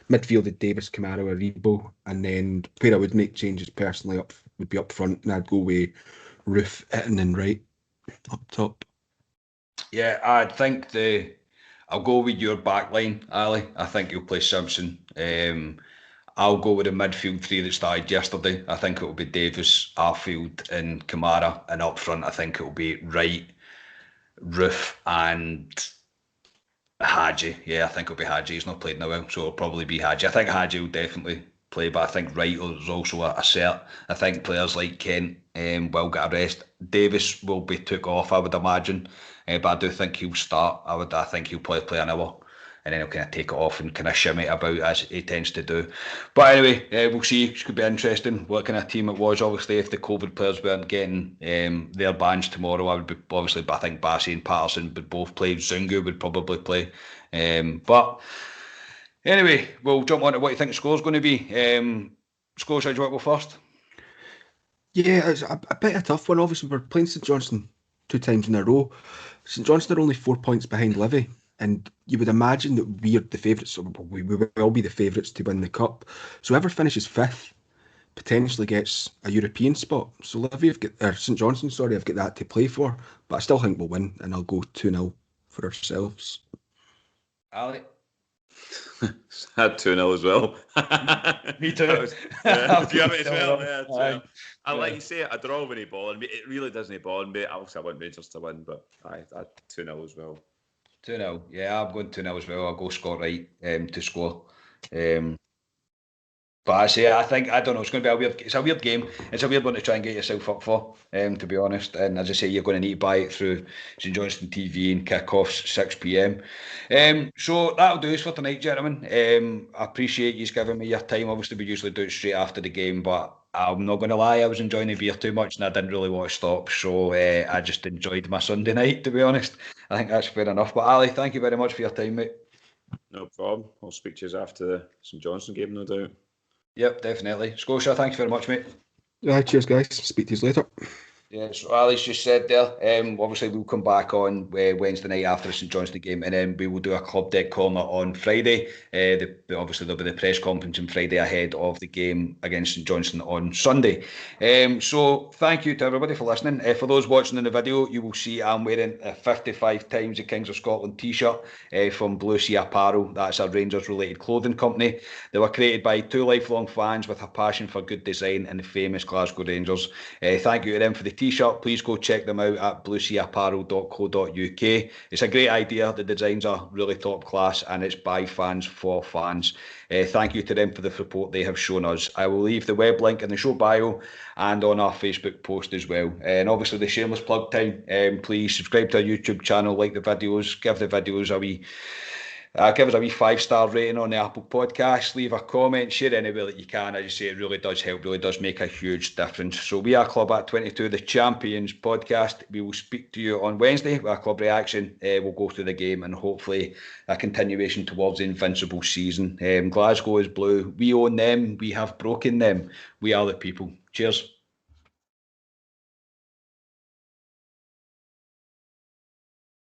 Midfield, Davis, Kamara, Aribo, and then where I would make changes personally would be up front, and I'd go with Roof, Itten, and Wright up top. Yeah, I'll go with your back line, Ali. I think you'll play Simpson. I'll go with the midfield three that started yesterday. I think it will be Davis, Arfield, and Kamara, and up front I think it will be Wright, Roof, and Hadji. Yeah, I think it'll be Hadji. He's not played in a while, so it'll probably be Hadji. I think Hadji will definitely play, but I think Wright is also a cert. I think players like Kent will get a rest. Davis will be took off, I would imagine, but I do think he'll start. I think he'll play an hour, and then he'll kind of take it off and kind of shimmy it about as he tends to do. But anyway, we'll see. It could be interesting what kind of team it was. Obviously, if the COVID players weren't getting their bans tomorrow, I would be obviously. But I think Bassey and Patterson would both play. Zungu would probably play. But anyway, we'll jump on to what you think the score's going to be. Scores, do you want to go first? Yeah, it's a bit of a tough one. Obviously, we're playing St Johnstone 2 times in a row. St Johnstone are only 4 points behind Livy, and you would imagine that we're the favourites. So we will be the favourites to win the cup. So whoever finishes 5th potentially gets a European spot. So St Johnstone, sorry, I've got that to play for, but I still think we'll win, and I'll go 2-0 for ourselves. Ali? I had 2-0 as well. Me too. You have it as well. Yeah, I like you say, a draw when he ball, and it really doesn't ball me. Obviously, I want Rangers to win, but I had 2-0 as well. 2-0. Yeah, I'm going 2-0 as well. I'll go Scott Wright to score. But I think, I don't know, it's going to be it's a weird game. It's a weird one to try and get yourself up for, to be honest. And as I say, you're going to need to buy it through St Johnstone TV and kick-offs 6 p.m. So that'll do us for tonight, gentlemen. I appreciate you giving me your time. Obviously, we usually do it straight after the game, but I'm not going to lie, I was enjoying the beer too much and I didn't really want to stop. So I just enjoyed my Sunday night, to be honest. I think that's fair enough. But Ali, thank you very much for your time, mate. No problem. I'll speak to you after the St Johnstone game, no doubt. Yep, definitely. Scotia, thanks very much, mate. Cheers, guys. Speak to you later. Yeah, so Ali's just said there, obviously we'll come back on Wednesday night after the St Johnstone game, and then we will do a club deck corner on Friday. Obviously there'll be the press conference on Friday ahead of the game against St Johnstone on Sunday. So thank you to everybody for listening. For those watching in the video, you will see I'm wearing a 55 times the Kings of Scotland t-shirt from Blue Sea Apparel. That's a Rangers related clothing company. They were created by two lifelong fans with a passion for good design and the famous Glasgow Rangers. Thank you to them for the t-shirt. Please go check them out at blueseaapparel.co.uk. It's a great idea. The designs are really top class and it's by fans for fans. Thank you to them for the support they have shown us. I will leave the web link in the show bio and on our Facebook post as well. And obviously the shameless plug time. Please subscribe to our YouTube channel, like the videos, give the videos a wee give us a wee 5-star rating on the Apple Podcast. Leave a comment, share anywhere that you can. As you say, it really does help, really does make a huge difference. So we are Club at 22, the Champions Podcast. We will speak to you on Wednesday with our club reaction. We'll go through the game and hopefully a continuation towards the invincible season. Glasgow is blue. We own them. We have broken them. We are the people. Cheers.